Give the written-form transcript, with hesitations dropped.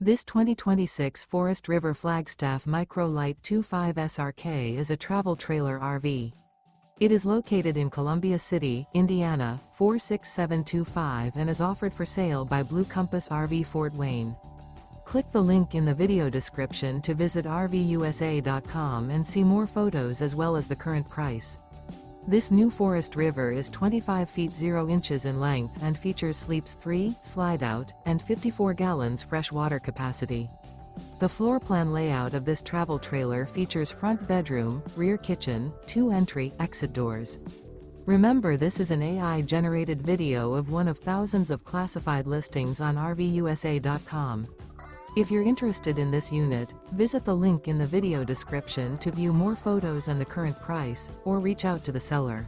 This 2026 Forest River Flagstaff Micro Lite 25 SRK is a travel trailer RV. It is located in Columbia City, Indiana, 46725 and is offered for sale by Blue Compass RV Fort Wayne. Click the link in the video description to visit RVUSA.com and see more photos as well as the current price. This new Forest River is 25 feet 0 inches in length and features sleeps 3, Slideout, and 54 gallons fresh water capacity. The floor plan layout of this travel trailer features front bedroom, rear kitchen, 2 entry/exit doors. Remember, this is an AI-generated video of one of thousands of classified listings on RVUSA.com. If you're interested in this unit, visit the link in the video description to view more photos and the current price, or reach out to the seller.